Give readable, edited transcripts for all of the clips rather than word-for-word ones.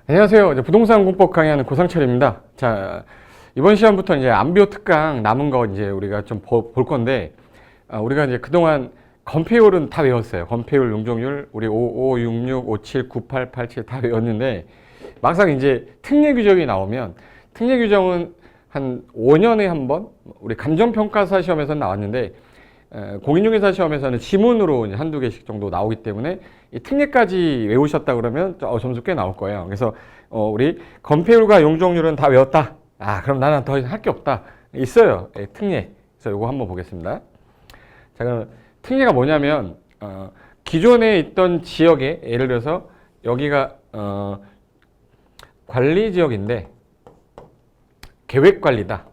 안녕하세요. 이제 부동산 공법 강의하는 고상철입니다. 자, 이번 시간부터 이제 안비호 특강 남은 거 이제 우리가 좀 볼 건데, 우리가 이제 그동안 건폐율은 다 외웠어요. 건폐율, 용적률, 우리 55, 66, 57, 98, 87 다 외웠는데, 막상 이제 특례 규정이 나오면, 특례 규정은 한 5년에 한 번, 우리 감정평가사 시험에서는 나왔는데, 공인중개사 시험에서는 지문으로 이제 한두 개씩 정도 나오기 때문에 이 특례까지 외우셨다 그러면 점수 꽤 나올 거예요. 그래서 우리 건폐율과 용적률은 다 외웠다. 그럼 나는 더 이상 할 게 없다. 있어요. 특례. 그래서 이거 한번 보겠습니다. 자, 그럼 특례가 뭐냐면 기존에 있던 지역에 예를 들어서 여기가 관리 지역인데 계획관리다.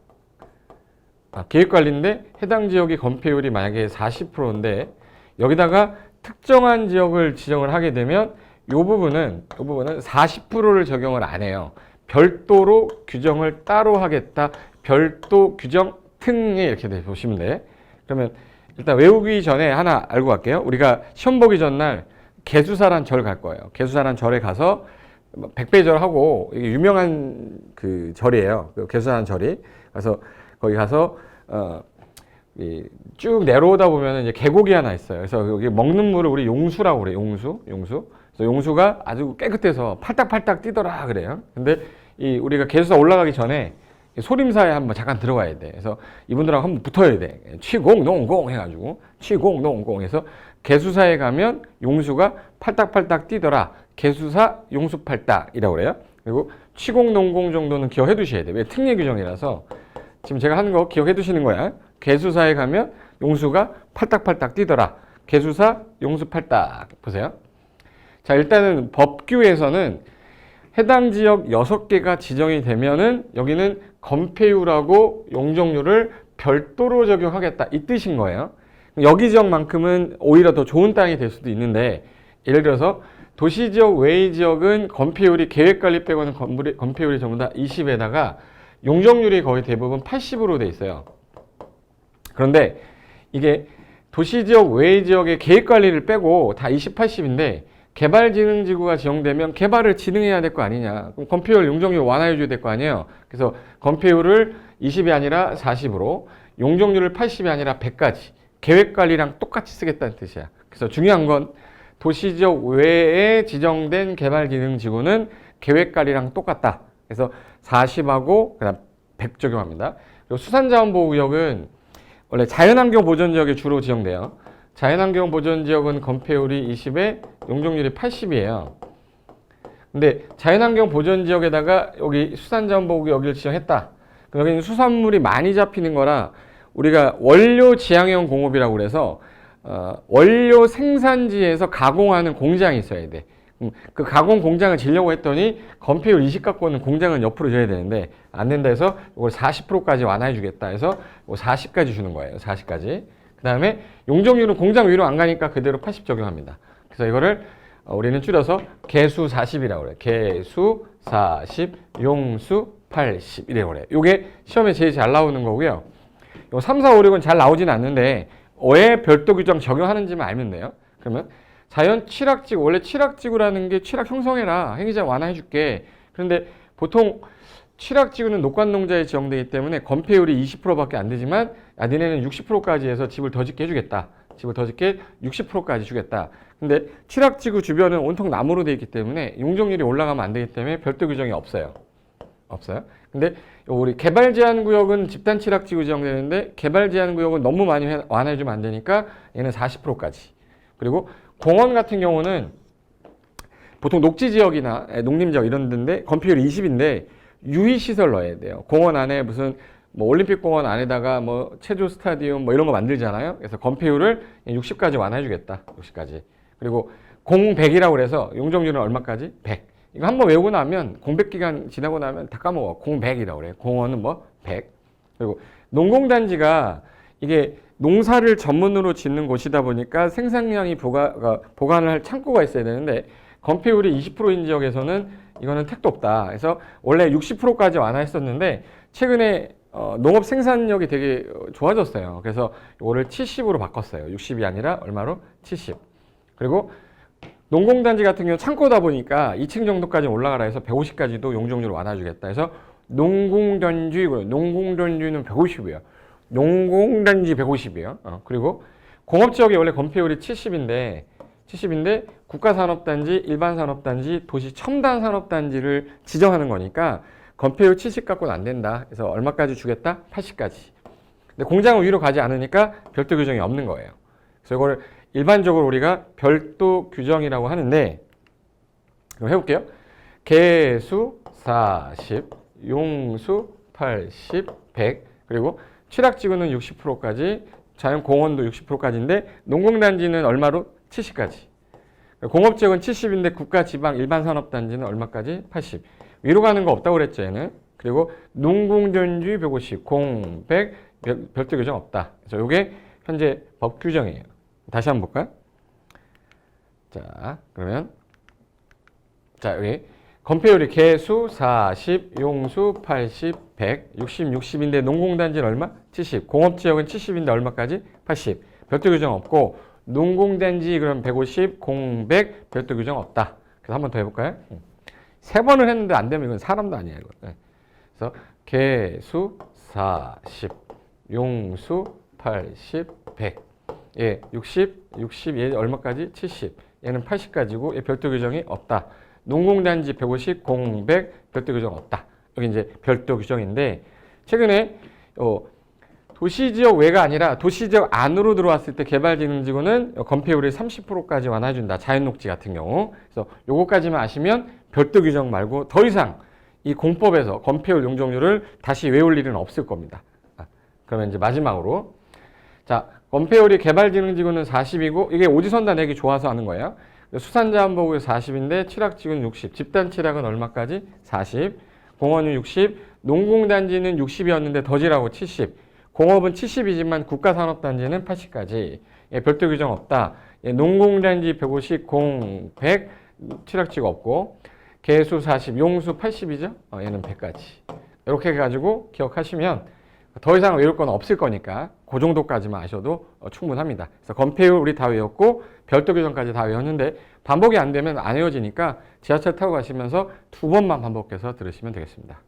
계획관리인데 해당 지역의 건폐율이 만약에 40%인데 여기다가 특정한 지역을 지정을 하게 되면 이 부분은 40%를 적용을 안 해요. 별도로 규정을 따로 하겠다. 별도 규정 특례 이렇게 보시면 돼. 그러면 일단 외우기 전에 하나 알고 갈게요. 우리가 시험 보기 전날 개수사란 절 갈 거예요. 개수사란 절에 가서 백배절 하고 이게 유명한 그 절이에요. 개수사란 절이. 그래서 거기 가서 쭉 내려오다 보면 이제 계곡이 하나 있어요. 그래서 여기 먹는 물을 우리 용수라고 그래요. 용수. 그래서 용수가 아주 깨끗해서 팔딱팔딱 뛰더라 그래요. 근데 우리가 개수사 올라가기 전에 소림사에 한번 잠깐 들어가야 돼. 그래서 이분들하고 한번 붙어야 돼. 취공농공 해가지고 취공농공 해서 개수사에 가면 용수가 팔딱팔딱 뛰더라. 개수사 용수팔딱이라고 그래요. 그리고 취공농공 정도는 기억해 두셔야 돼. 왜 특례 규정이라서. 지금 제가 하는 거 기억해 두시는 거야. 개수사에 가면 용수가 팔딱팔딱 뛰더라. 개수사 용수팔딱. 보세요. 자, 일단은 법규에서는 해당 지역 6개가 지정이 되면은 여기는 건폐율하고 용적률을 별도로 적용하겠다. 이 뜻인 거예요. 여기 지역만큼은 오히려 더 좋은 땅이 될 수도 있는데 예를 들어서 도시지역 외의 지역은 건폐율이 계획관리 빼고는 건폐율이 전부 다 20에다가 용적률이 거의 대부분 80으로 돼 있어요. 그런데 이게 도시지역 외의 지역의 계획관리를 빼고 다 20, 80인데 개발진흥지구가 지정되면 개발을 진행해야 될 거 아니냐. 그럼 건폐율, 용적률 완화해 줘야 될 거 아니에요. 그래서 건폐율을 20이 아니라 40으로 용적률을 80이 아니라 100까지 계획관리랑 똑같이 쓰겠다는 뜻이야. 그래서 중요한 건 도시지역 외에 지정된 개발진흥지구는 계획관리랑 똑같다. 그래서 40하고 그다음 100 적용합니다. 그리고 수산자원보호구역은 원래 자연환경 보전지역에 주로 지정돼요. 자연환경 보전지역은 건폐율이 20에 용적률이 80이에요. 근데 자연환경 보전지역에다가 여기 수산자원보호구역을 지정했다. 그럼 여기는 수산물이 많이 잡히는 거라 우리가 원료 지향형 공업이라고 그래서 원료 생산지에서 가공하는 공장이 있어야 돼. 그 가공 공장을 지려고 했더니 건폐율 20 갖고는 공장은 옆으로 줘야 되는데 안 된다 해서 이걸 40%까지 완화해 주겠다 해서 40까지 주는 거예요. 40까지. 그 다음에 용적률은 공장 위로 안 가니까 그대로 80 적용합니다. 그래서 이거를 우리는 줄여서 개수 40이라고 그래요. 개수 40, 용수 80 이래요. 그래요. 이게 시험에 제일 잘 나오는 거고요. 요 3, 4, 5, 6은 잘 나오진 않는데 왜 별도 규정 적용하는지만 알면 돼요. 그러면 자연 취락지구, 원래 취락지구라는 게 취락 형성해라. 행위자 완화해 줄게. 그런데 보통 취락지구는 녹관농자에 지정되기 때문에 건폐율이 20%밖에 안 되지만 니네는 60%까지 해서 집을 더 짓게 해주겠다. 집을 더 짓게 60%까지 주겠다. 근데 취락지구 주변은 온통 나무로 되어 있기 때문에 용적률이 올라가면 안 되기 때문에 별도 규정이 없어요. 없어요. 근데 우리 개발제한구역은 집단 취락지구 지정되는데 개발제한구역은 너무 많이 완화해주면 안 되니까 얘는 40%까지. 그리고 공원 같은 경우는 보통 녹지지역이나 농림지역 이런 데인데 건폐율이 20인데 유의시설 넣어야 돼요. 공원 안에 무슨 올림픽공원 안에다가 체조 스타디움 이런 거 만들잖아요. 그래서 건폐율을 60까지 완화해주겠다. 60까지. 그리고 공백이라고 그래서 용적률은 얼마까지? 100. 이거 한번 외우고 나면 공백 기간 지나고 나면 다 까먹어. 공백이라고 그래요. 공원은 100. 그리고 농공단지가 이게 농사를 전문으로 짓는 곳이다 보니까 생산량이 보관을 할 창고가 있어야 되는데 건폐율이 20%인 지역에서는 이거는 택도 없다. 그래서 원래 60%까지 완화했었는데 최근에 농업 생산력이 되게 좋아졌어요. 그래서 이거를 70으로 바꿨어요. 60이 아니라 얼마로? 70. 그리고 농공단지 같은 경우는 창고다 보니까 2층 정도까지 올라가라 해서 150까지도 용적률을 완화주겠다. 그래서 농공단지는 150이에요. 농공단지 150이에요. 그리고 공업지역이 원래 건폐율이 70인데 국가산업단지, 일반산업단지, 도시첨단산업단지를 지정하는 거니까 건폐율 70 갖고는 안 된다. 그래서 얼마까지 주겠다? 80까지. 근데 공장은 위로 가지 않으니까 별도 규정이 없는 거예요. 그래서 이걸 일반적으로 우리가 별도 규정이라고 하는데, 그럼 해볼게요. 개수 40, 용수 80, 100, 그리고 취락지구는 60%까지, 자연공원도 60%까지인데 농공단지는 얼마로? 70까지. 공업지역은 70인데 국가, 지방, 일반산업단지는 얼마까지? 80. 위로 가는 거 없다고 그랬죠, 얘는. 그리고 농공단지 150, 공, 100, 별도 규정 없다. 그래서 이게 현재 법 규정이에요. 다시 한번 볼까요? 자, 그러면 자, 여기 건폐율이 개수 40, 용수 80, 100, 60, 60인데 농공단지는 얼마? 70. 공업지역은 70인데 얼마까지? 80. 별도 규정 없고 농공단지 그럼 150, 공 100, 별도 규정 없다. 그래서 한 번 더 해볼까요? 세 번을 했는데 안 되면 이건 사람도 아니에요. 이거. 그래서 개수 40, 용수 80, 100. 예, 60, 60, 얘 얼마까지? 70. 얘는 80까지고 얘 별도 규정이 없다. 농공단지 150, 공 100, 별도 규정 없다. 여기 이제 별도 규정인데 최근에 도시지역 외가 아니라 도시지역 안으로 들어왔을 때 개발진흥지구는 건폐율이 30%까지 완화해준다. 자연녹지 같은 경우. 그래서 요거까지만 아시면 별도 규정 말고 더 이상 이 공법에서 건폐율 용적률을 다시 외울 일은 없을 겁니다. 그러면 이제 마지막으로 자, 건폐율이 개발진흥지구는 40이고 이게 오지선다 내기 좋아서 하는 거예요. 수산자원보고 40인데 취락지구는 60. 집단 취락은 얼마까지? 40. 공원은 60. 농공단지는 60이었는데 더 지라고 70. 공업은 70이지만 국가산업단지는 80까지. 예, 별도 규정 없다. 예, 농공단지 150, 공 100, 취락지가 없고 개수 40, 용수 80이죠? 얘는 100까지. 이렇게 해가지고 기억하시면 더 이상 외울 건 없을 거니까 그 정도까지만 아셔도 충분합니다. 그래서 건폐율 우리 다 외웠고 별도 규정까지 다 외웠는데 반복이 안 되면 안 외워지니까 지하철 타고 가시면서 2번만 반복해서 들으시면 되겠습니다.